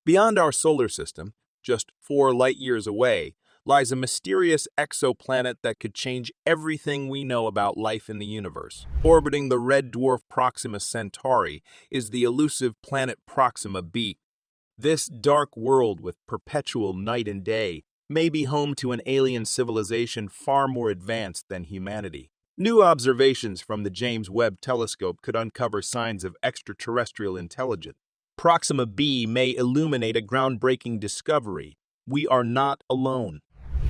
Beyond our solar system, just 4 light-years away, lies a mysterious exoplanet that could change everything we know about life in the universe. Orbiting the red dwarf Proxima Centauri is the elusive planet Proxima B. This dark world with perpetual night and day may be home to an alien civilization far more advanced than humanity. New observations from the James Webb telescope could uncover signs of extraterrestrial intelligence. Proxima B may illuminate a groundbreaking discovery. We are not alone.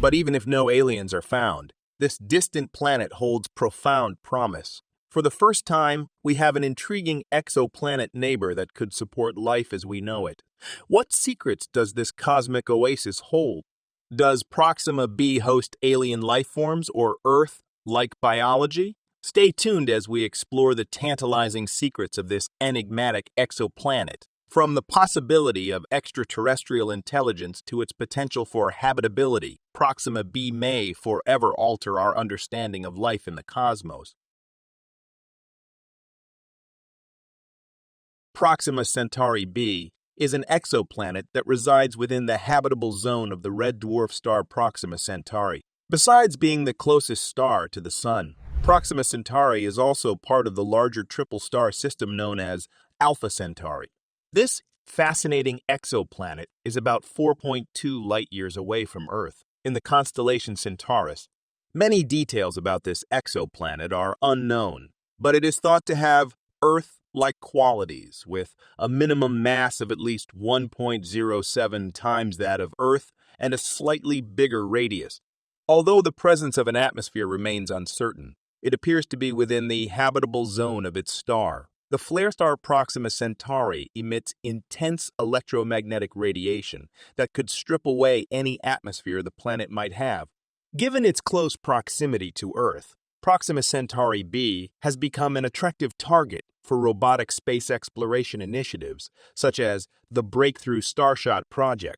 But even if no aliens are found, this distant planet holds profound promise. For the first time, we have an intriguing exoplanet neighbor that could support life as we know it. What secrets does this cosmic oasis hold? Does Proxima B host alien life forms or Earth-like biology? Stay tuned as we explore the tantalizing secrets of this enigmatic exoplanet. From the possibility of extraterrestrial intelligence to its potential for habitability, Proxima B may forever alter our understanding of life in the cosmos. Proxima Centari B is an exoplanet that resides within the habitable zone of the red dwarf star Proxima Centari. Besides being the closest star to the Sun, Proxima Centari is also part of the larger triple star system known as Alpha Centauri. This fascinating exoplanet is about 4.2 light-years away from Earth, in the constellation Centaurus. Many details about this exoplanet are unknown, but it is thought to have Earth-like qualities, with a minimum mass of at least 1.07 times that of Earth and a slightly bigger radius. Although the presence of an atmosphere remains uncertain, it appears to be within the habitable zone of its star. The flare star Proxima Centauri emits intense electromagnetic radiation that could strip away any atmosphere the planet might have. Given its close proximity to Earth, Proxima Centari B has become an attractive target for robotic space exploration initiatives, such as the Breakthrough Starshot project.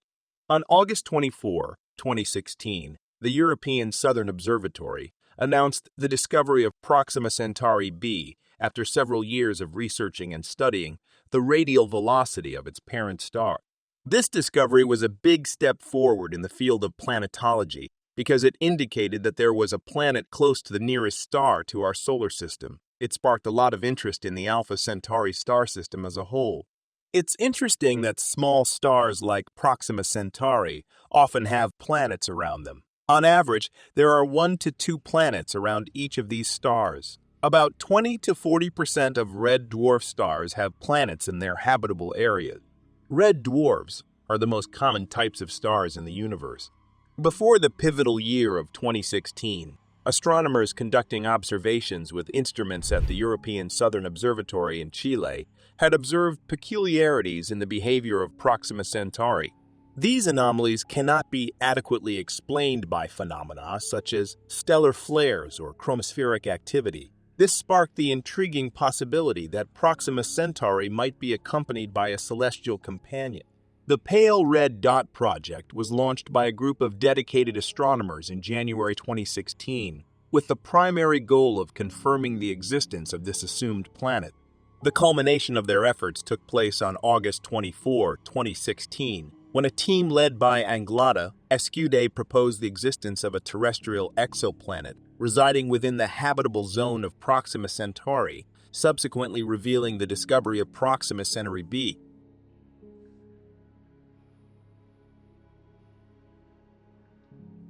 On August 24, 2016, the European Southern Observatory announced the discovery of Proxima Centari B after several years of researching and studying the radial velocity of its parent star. This discovery was a big step forward in the field of planetology because it indicated that there was a planet close to the nearest star to our solar system. It sparked a lot of interest in the Alpha Centauri star system as a whole. It's interesting that small stars like Proxima Centauri often have planets around them. On average, there are 1 to 2 planets around each of these stars. About 20 to 40% of red dwarf stars have planets in their habitable areas. Red dwarfs are the most common types of stars in the universe. Before the pivotal year of 2016, astronomers conducting observations with instruments at the European Southern Observatory in Chile had observed peculiarities in the behavior of Proxima Centauri. These anomalies cannot be adequately explained by phenomena such as stellar flares or chromospheric activity. This sparked the intriguing possibility that Proxima Centauri might be accompanied by a celestial companion. The Pale Red Dot project was launched by a group of dedicated astronomers in January 2016, with the primary goal of confirming the existence of this assumed planet. The culmination of their efforts took place on August 24, 2016, when a team led by Anglada Escude proposed the existence of a terrestrial exoplanet residing within the habitable zone of Proxima Centauri, subsequently revealing the discovery of Proxima Centari B.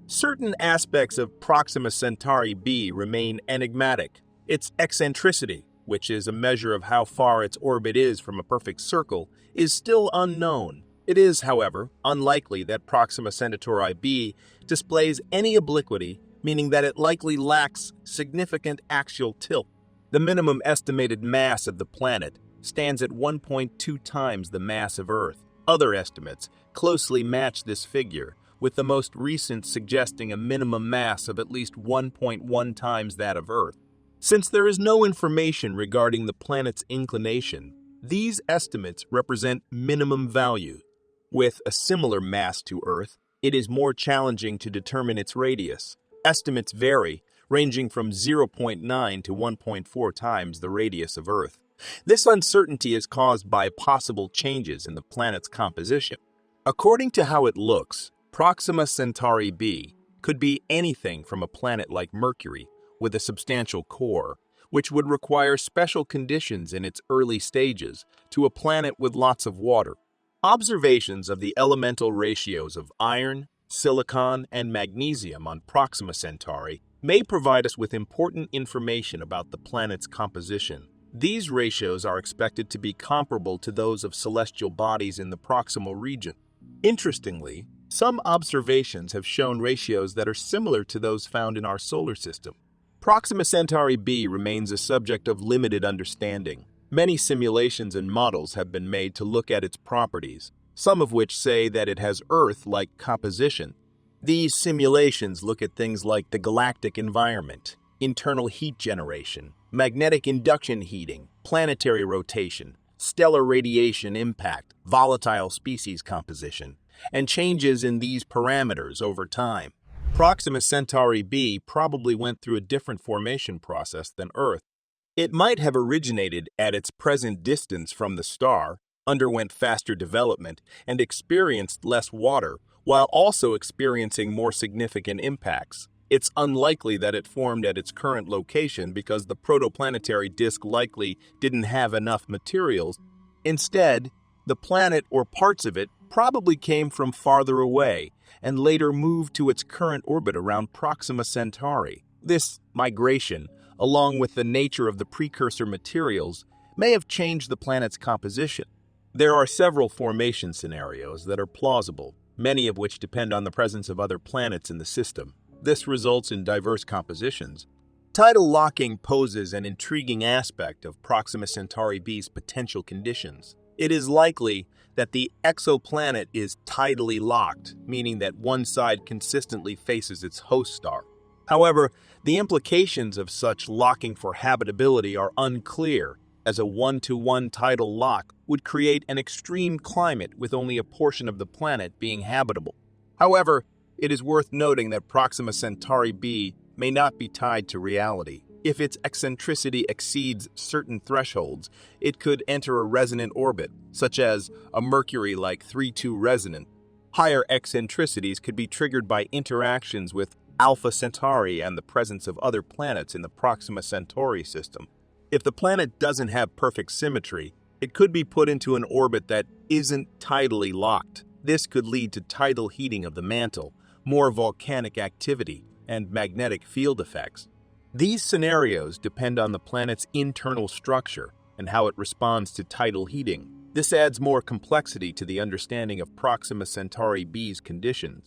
Certain aspects of Proxima Centari B remain enigmatic. Its eccentricity, which is a measure of how far its orbit is from a perfect circle, is still unknown. It is, however, unlikely that Proxima Centauri B displays any obliquity, meaning that it likely lacks significant axial tilt. The minimum estimated mass of the planet stands at 1.2 times the mass of Earth. Other estimates closely match this figure, with the most recent suggesting a minimum mass of at least 1.1 times that of Earth. Since there is no information regarding the planet's inclination, these estimates represent minimum values. With a similar mass to Earth, it is more challenging to determine its radius. Estimates vary, ranging from 0.9 to 1.4 times the radius of Earth. This uncertainty is caused by possible changes in the planet's composition. According to how it looks, Proxima Centauri b could be anything from a planet like Mercury with a substantial core, which would require special conditions in its early stages, to a planet with lots of water. Observations of the elemental ratios of iron, silicon, and magnesium on Proxima Centauri may provide us with important information about the planet's composition. These ratios are expected to be comparable to those of celestial bodies in the proximal region. Interestingly, some observations have shown ratios that are similar to those found in our solar system. Proxima Centauri b remains a subject of limited understanding. Many simulations and models have been made to look at its properties, some of which say that it has Earth-like composition. These simulations look at things like the galactic environment, internal heat generation, magnetic induction heating, planetary rotation, stellar radiation impact, volatile species composition, and changes in these parameters over time. Proxima Centauri b probably went through a different formation process than Earth. It might have originated at its present distance from the star, underwent faster development, and experienced less water, while also experiencing more significant impacts. It's unlikely that it formed at its current location because the protoplanetary disk likely didn't have enough materials. Instead, the planet or parts of it probably came from farther away and later moved to its current orbit around Proxima Centauri. This migration, along with the nature of the precursor materials, may have changed the planet's composition. There are several formation scenarios that are plausible, many of which depend on the presence of other planets in the system. This results in diverse compositions. Tidal locking poses an intriguing aspect of Proxima Centauri b's potential conditions. It is likely that the exoplanet is tidally locked, meaning that one side consistently faces its host star. However, the implications of such locking for habitability are unclear, as a one-to-one tidal lock would create an extreme climate with only a portion of the planet being habitable. However, it is worth noting that Proxima Centauri b may not be tied to reality. If its eccentricity exceeds certain thresholds, it could enter a resonant orbit, such as a Mercury-like 3-2 resonant. Higher eccentricities could be triggered by interactions with Alpha Centauri and the presence of other planets in the Proxima Centauri system. If the planet doesn't have perfect symmetry, it could be put into an orbit that isn't tidally locked. This could lead to tidal heating of the mantle, more volcanic activity, and magnetic field effects. These scenarios depend on the planet's internal structure and how it responds to tidal heating. This adds more complexity to the understanding of Proxima Centauri b's conditions.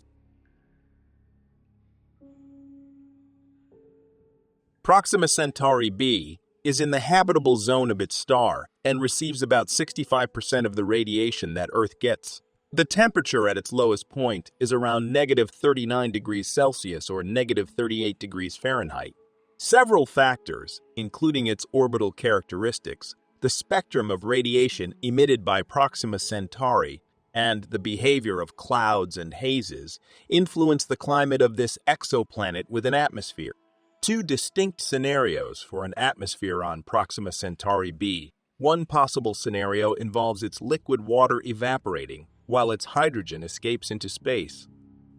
Proxima Centauri b is in the habitable zone of its star and receives about 65% of the radiation that Earth gets. The temperature at its lowest point is around -39 degrees Celsius or -38 degrees Fahrenheit. Several factors, including its orbital characteristics, the spectrum of radiation emitted by Proxima Centauri, and the behavior of clouds and hazes, influence the climate of this exoplanet with an atmosphere. Two distinct scenarios for an atmosphere on Proxima Centauri b. One possible scenario involves its liquid water evaporating, while its hydrogen escapes into space,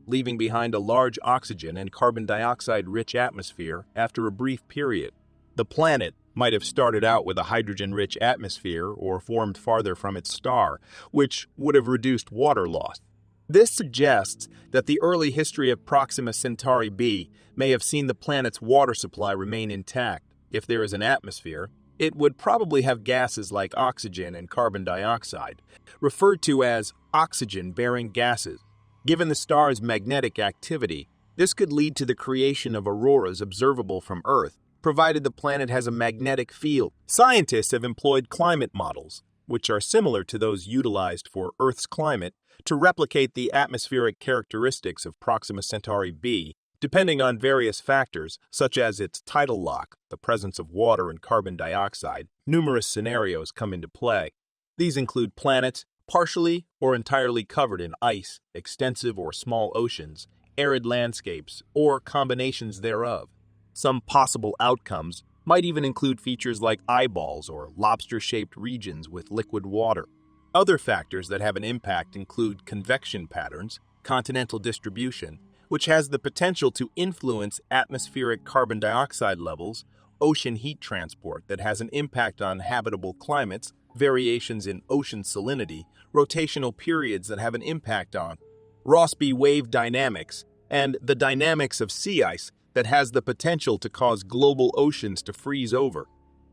leaving behind a large oxygen and carbon dioxide-rich atmosphere after a brief period. The planet might have started out with a hydrogen-rich atmosphere or formed farther from its star, which would have reduced water loss. This suggests that the early history of Proxima Centauri b may have seen the planet's water supply remain intact. If there is an atmosphere, it would probably have gases like oxygen and carbon dioxide, referred to as oxygen-bearing gases. Given the star's magnetic activity, this could lead to the creation of auroras observable from Earth, provided the planet has a magnetic field. Scientists have employed climate models, which are similar to those utilized for Earth's climate, to replicate the atmospheric characteristics of Proxima Centauri b, depending on various factors such as its tidal lock, the presence of water and carbon dioxide. Numerous scenarios come into play. These include planets partially or entirely covered in ice, extensive or small oceans, arid landscapes, or combinations thereof. Some possible outcomes might even include features like eyeballs or lobster-shaped regions with liquid water. Other factors that have an impact include convection patterns, continental distribution, which has the potential to influence atmospheric carbon dioxide levels, ocean heat transport that has an impact on habitable climates, variations in ocean salinity, rotational periods that have an impact on Rossby wave dynamics, and the dynamics of sea ice that has the potential to cause global oceans to freeze over.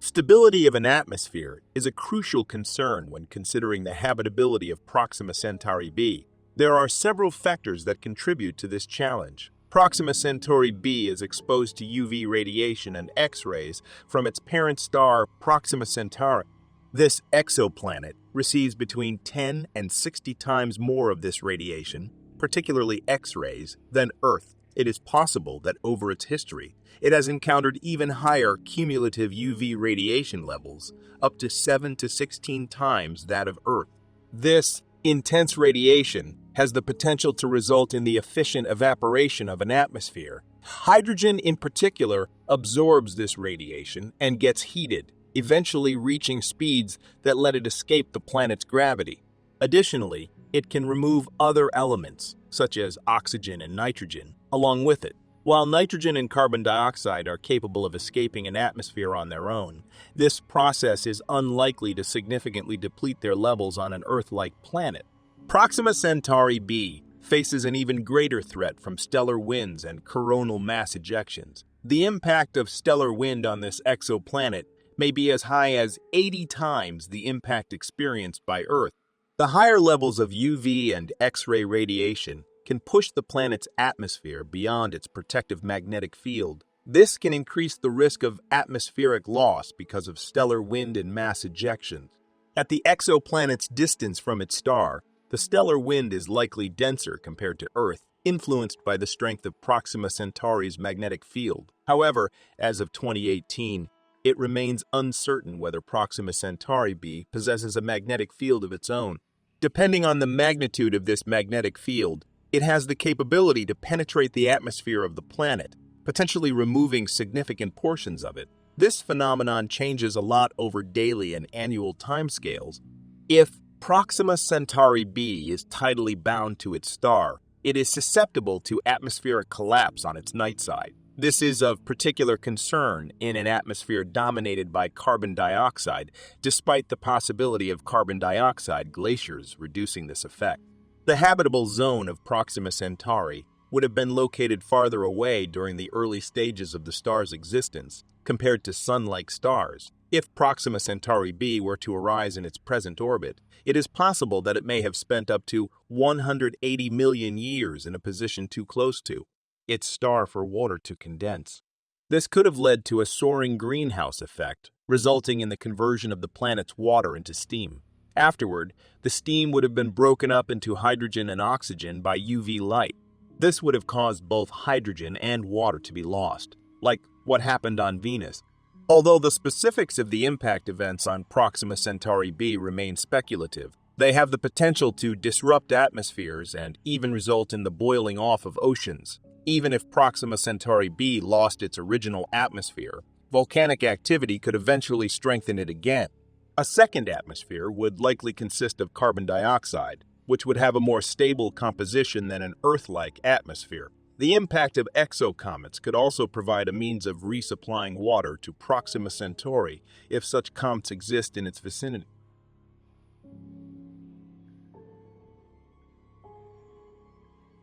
Stability of an atmosphere is a crucial concern when considering the habitability of Proxima Centauri b. There are several factors that contribute to this challenge. Proxima Centauri b is exposed to UV radiation and X-rays from its parent star Proxima Centari. This exoplanet receives between 10 and 60 times more of this radiation, particularly X-rays, than Earth. It is possible that over its history, it has encountered even higher cumulative UV radiation levels, up to 7 to 16 times that of Earth. This intense radiation has the potential to result in the efficient evaporation of an atmosphere. Hydrogen, in particular, absorbs this radiation and gets heated, eventually reaching speeds that let it escape the planet's gravity. Additionally, it can remove other elements, such as oxygen and nitrogen, along with it. While nitrogen and carbon dioxide are capable of escaping an atmosphere on their own, this process is unlikely to significantly deplete their levels on an Earth-like planet. Proxima Centauri b faces an even greater threat from stellar winds and coronal mass ejections. The impact of stellar wind on this exoplanet may be as high as 80 times the impact experienced by Earth. The higher levels of UV and X-ray radiation can push the planet's atmosphere beyond its protective magnetic field. This can increase the risk of atmospheric loss because of stellar wind and mass ejections. At the exoplanet's distance from its star, the stellar wind is likely denser compared to Earth, influenced by the strength of Proxima Centauri's magnetic field. However, as of 2018, it remains uncertain whether Proxima Centauri b possesses a magnetic field of its own. Depending on the magnitude of this magnetic field, it has the capability to penetrate the atmosphere of the planet, potentially removing significant portions of it. This phenomenon changes a lot over daily and annual timescales. If Proxima Centauri b is tidally bound to its star, it is susceptible to atmospheric collapse on its night side. This is of particular concern in an atmosphere dominated by carbon dioxide, despite the possibility of carbon dioxide glaciers reducing this effect. The habitable zone of Proxima Centauri would have been located farther away during the early stages of the star's existence compared to Sun-like stars. If Proxima Centauri b were to arise in its present orbit, it is possible that it may have spent up to 180 million years in a position too close to its star for water to condense. This could have led to a soaring greenhouse effect, resulting in the conversion of the planet's water into steam. Afterward, the steam would have been broken up into hydrogen and oxygen by UV light. This would have caused both hydrogen and water to be lost, like what happened on Venus. Although the specifics of the impact events on Proxima Centauri b remain speculative, they have the potential to disrupt atmospheres and even result in the boiling off of oceans. Even if Proxima Centauri b lost its original atmosphere, volcanic activity could eventually strengthen it again. A second atmosphere would likely consist of carbon dioxide, which would have a more stable composition than an Earth-like atmosphere. The impact of exocomets could also provide a means of resupplying water to Proxima Centauri if such comets exist in its vicinity.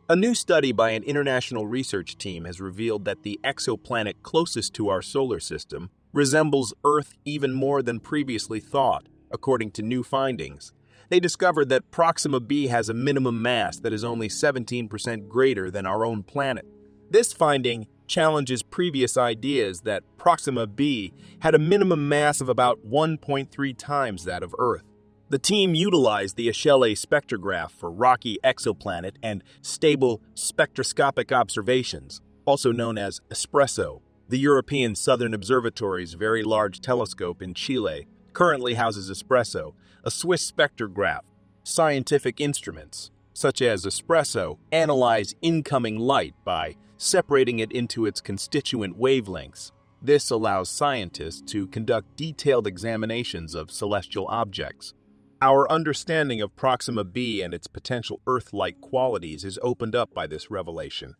A new study by an international research team has revealed that the exoplanet closest to our solar system resembles Earth even more than previously thought, according to new findings. They discovered that Proxima b has a minimum mass that is only 17% greater than our own planet. This finding challenges previous ideas that Proxima b had a minimum mass of about 1.3 times that of Earth. The team utilized the Echelle spectrograph for rocky exoplanet and stable spectroscopic observations, also known as ESPRESSO. The European Southern Observatory's Very Large Telescope in Chile currently houses ESPRESSO, a Swiss spectrograph. Scientific instruments, such as ESPRESSO, analyze incoming light by separating it into its constituent wavelengths. This allows scientists to conduct detailed examinations of celestial objects. Our understanding of Proxima B and its potential Earth-like qualities is opened up by this revelation.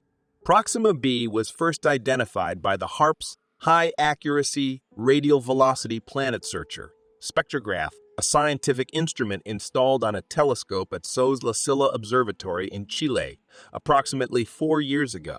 Proxima B was first identified by the HARPS High-Accuracy Radial Velocity Planet Searcher spectrograph, a scientific instrument installed on a telescope at SOS La Silla Observatory in Chile, approximately 4 years ago.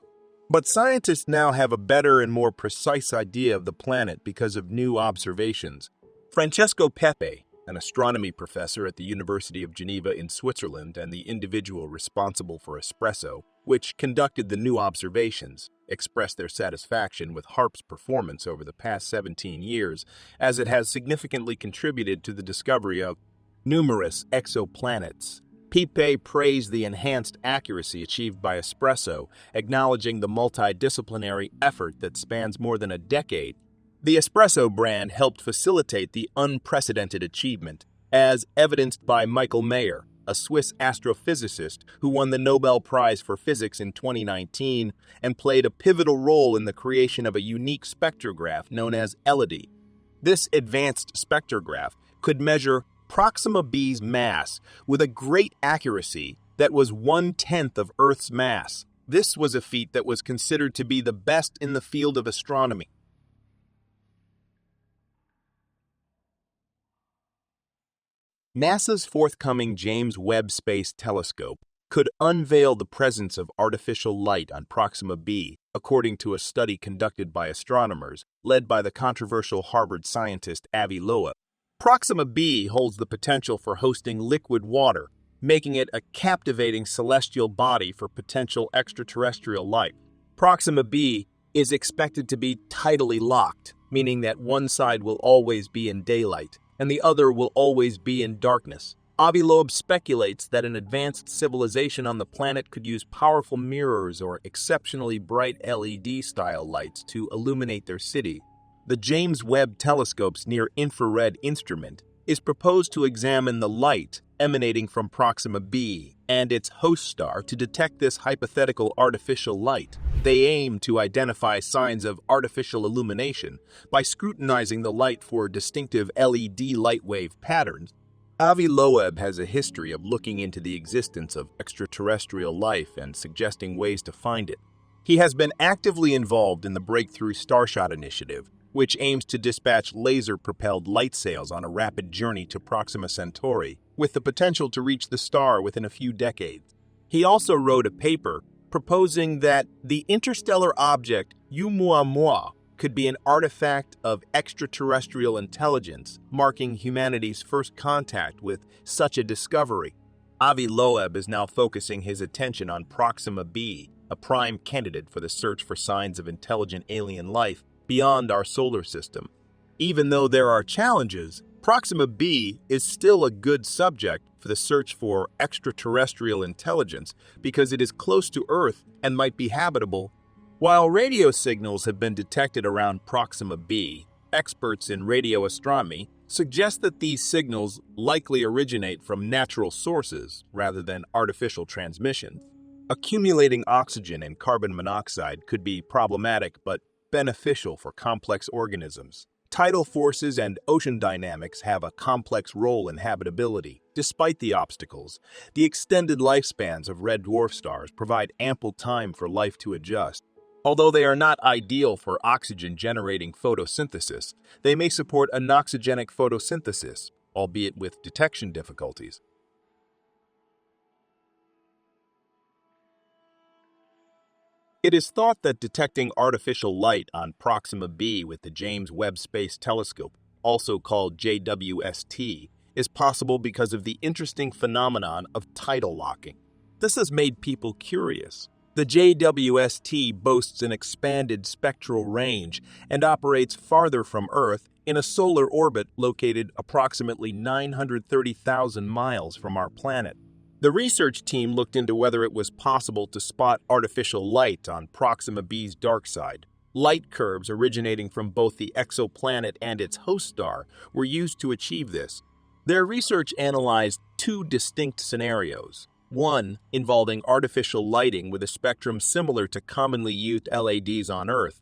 But scientists now have a better and more precise idea of the planet because of new observations. Francesco Pepe, an astronomy professor at the University of Geneva in Switzerland and the individual responsible for Espresso, which conducted the new observations, expressed their satisfaction with HARP's performance over the past 17 years, as it has significantly contributed to the discovery of numerous exoplanets. Pepe praised the enhanced accuracy achieved by Espresso, acknowledging the multidisciplinary effort that spans more than a decade. The Espresso brand helped facilitate the unprecedented achievement, as evidenced by Michael Mayer, a Swiss astrophysicist who won the Nobel Prize for Physics in 2019 and played a pivotal role in the creation of a unique spectrograph known as LED. This advanced spectrograph could measure Proxima B's mass with a great accuracy that was 1/10 of Earth's mass. This was a feat that was considered to be the best in the field of astronomy. NASA's forthcoming James Webb Space Telescope could unveil the presence of artificial light on Proxima B, according to a study conducted by astronomers led by the controversial Harvard scientist Avi Loeb. Proxima B holds the potential for hosting liquid water, making it a captivating celestial body for potential extraterrestrial life. Proxima B is expected to be tidally locked, meaning that one side will always be in daylight and the other will always be in darkness. Avi Loeb speculates that an advanced civilization on the planet could use powerful mirrors or exceptionally bright LED-style lights to illuminate their city. The James Webb Telescope's near-infrared instrument is proposed to examine the light emanating from Proxima B and its host star to detect this hypothetical artificial light. They aim to identify signs of artificial illumination by scrutinizing the light for distinctive LED light wave patterns. Avi Loeb has a history of looking into the existence of extraterrestrial life and suggesting ways to find it. He has been actively involved in the Breakthrough Starshot initiative, which aims to dispatch laser-propelled light sails on a rapid journey to Proxima Centauri, with the potential to reach the star within a few decades. He also wrote a paper proposing that the interstellar object Oumuamua could be an artifact of extraterrestrial intelligence, marking humanity's first contact with such a discovery. Avi Loeb is now focusing his attention on Proxima B, a prime candidate for the search for signs of intelligent alien life beyond our solar system. Even though there are challenges, Proxima B is still a good subject for the search for extraterrestrial intelligence because it is close to Earth and might be habitable. While radio signals have been detected around Proxima B, experts in radio astronomy suggest that these signals likely originate from natural sources rather than artificial transmissions. Accumulating oxygen and carbon monoxide could be problematic but beneficial for complex organisms. Tidal forces and ocean dynamics have a complex role in habitability. Despite the obstacles, the extended lifespans of red dwarf stars provide ample time for life to adjust. Although they are not ideal for oxygen-generating photosynthesis, they may support anoxygenic photosynthesis, albeit with detection difficulties. It is thought that detecting artificial light on Proxima B with the James Webb Space Telescope, also called JWST, is possible because of the interesting phenomenon of tidal locking. This has made people curious. The JWST boasts an expanded spectral range and operates farther from Earth in a solar orbit located approximately 930,000 miles from our planet. The research team looked into whether it was possible to spot artificial light on Proxima B's dark side. Light curves originating from both the exoplanet and its host star were used to achieve this. Their research analyzed two distinct scenarios. One involving artificial lighting with a spectrum similar to commonly used LEDs on Earth,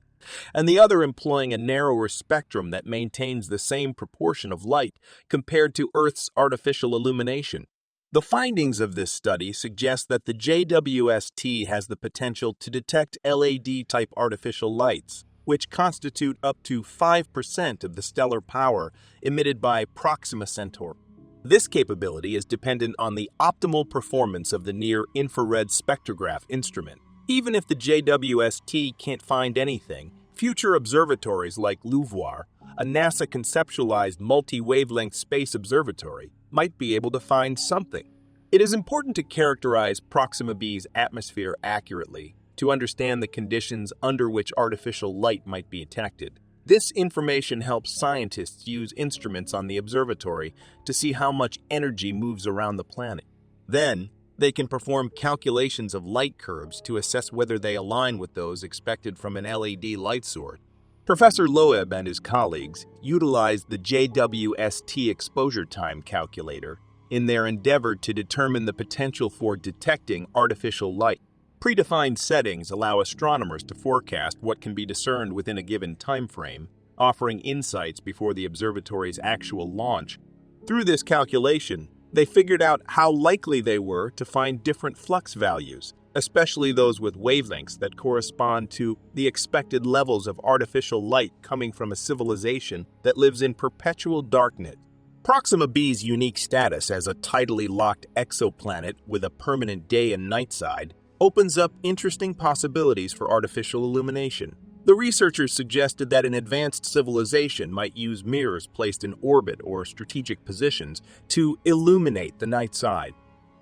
and the other employing a narrower spectrum that maintains the same proportion of light compared to Earth's artificial illumination. The findings of this study suggest that the JWST has the potential to detect LAD-type artificial lights, which constitute up to 5% of the stellar power emitted by Proxima Centauri. This capability is dependent on the optimal performance of the near-infrared spectrograph instrument. Even if the JWST can't find anything, future observatories like LUVOIR, a NASA-conceptualized multi-wavelength space observatory, might be able to find something. It is important to characterize Proxima B's atmosphere accurately to understand the conditions under which artificial light might be detected. This information helps scientists use instruments on the observatory to see how much energy moves around the planet. Then, they can perform calculations of light curves to assess whether they align with those expected from an LED light source. Professor Loeb and his colleagues utilized the JWST exposure time calculator in their endeavor to determine the potential for detecting artificial light. Predefined settings allow astronomers to forecast what can be discerned within a given time frame, offering insights before the observatory's actual launch. Through this calculation, they figured out how likely they were to find different flux values, especially those with wavelengths that correspond to the expected levels of artificial light coming from a civilization that lives in perpetual darkness. Proxima B's unique status as a tidally locked exoplanet with a permanent day and night side opens up interesting possibilities for artificial illumination. The researchers suggested that an advanced civilization might use mirrors placed in orbit or strategic positions to illuminate the night side.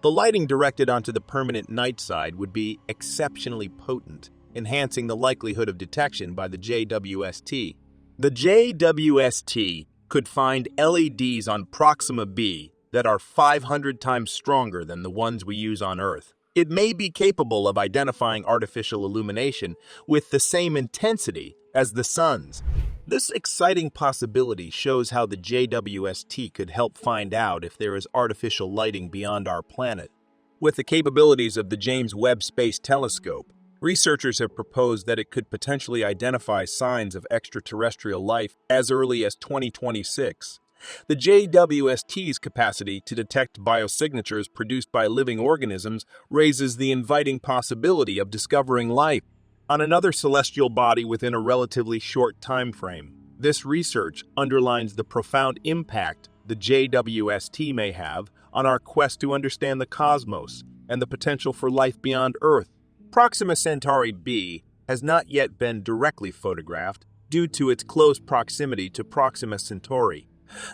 The lighting directed onto the permanent night side would be exceptionally potent, enhancing the likelihood of detection by the JWST. The JWST could find LEDs on Proxima B that are 500 times stronger than the ones we use on Earth. It may be capable of identifying artificial illumination with the same intensity as the sun's. This exciting possibility shows how the JWST could help find out if there is artificial lighting beyond our planet. With the capabilities of the James Webb Space Telescope, researchers have proposed that it could potentially identify signs of extraterrestrial life as early as 2026. The JWST's capacity to detect biosignatures produced by living organisms raises the inviting possibility of discovering life on another celestial body within a relatively short time frame. This research underlines the profound impact the JWST may have on our quest to understand the cosmos and the potential for life beyond Earth. Proxima Centari B has not yet been directly photographed due to its close proximity to Proxima Centauri.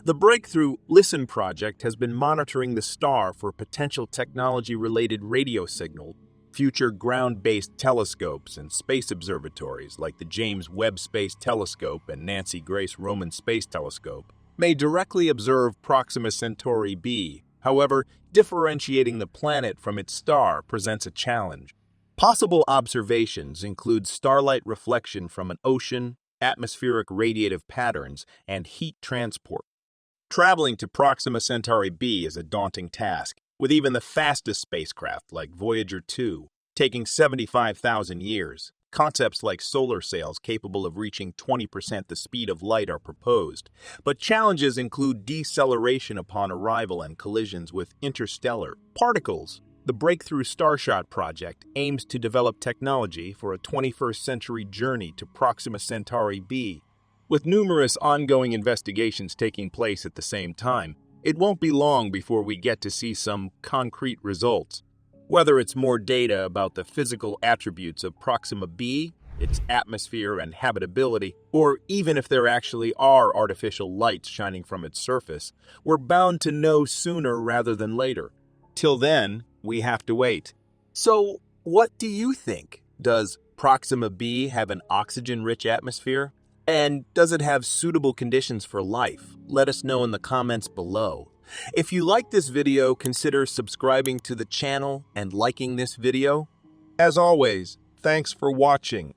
The Breakthrough Listen project has been monitoring the star for potential technology-related radio signals. Future ground-based telescopes and space observatories like the James Webb Space Telescope and Nancy Grace Roman Space Telescope may directly observe Proxima Centari B. However, differentiating the planet from its star presents a challenge. Possible observations include starlight reflection from an ocean, atmospheric radiative patterns, and heat transport. Traveling to Proxima Centari B is a daunting task, with even the fastest spacecraft like Voyager 2 taking 75,000 years. Concepts like solar sails capable of reaching 20% the speed of light are proposed, but challenges include deceleration upon arrival and collisions with interstellar particles. The Breakthrough Starshot project aims to develop technology for a 21st century journey to Proxima Centari B. With numerous ongoing investigations taking place at the same time, it won't be long before we get to see some concrete results. Whether it's more data about the physical attributes of Proxima B, its atmosphere and habitability, or even if there actually are artificial lights shining from its surface, we're bound to know sooner rather than later. Till then, we have to wait. So, what do you think? Does Proxima B have an oxygen-rich atmosphere? And does it have suitable conditions for life? Let us know in the comments below. If you like this video, consider subscribing to the channel and liking this video. As always, thanks for watching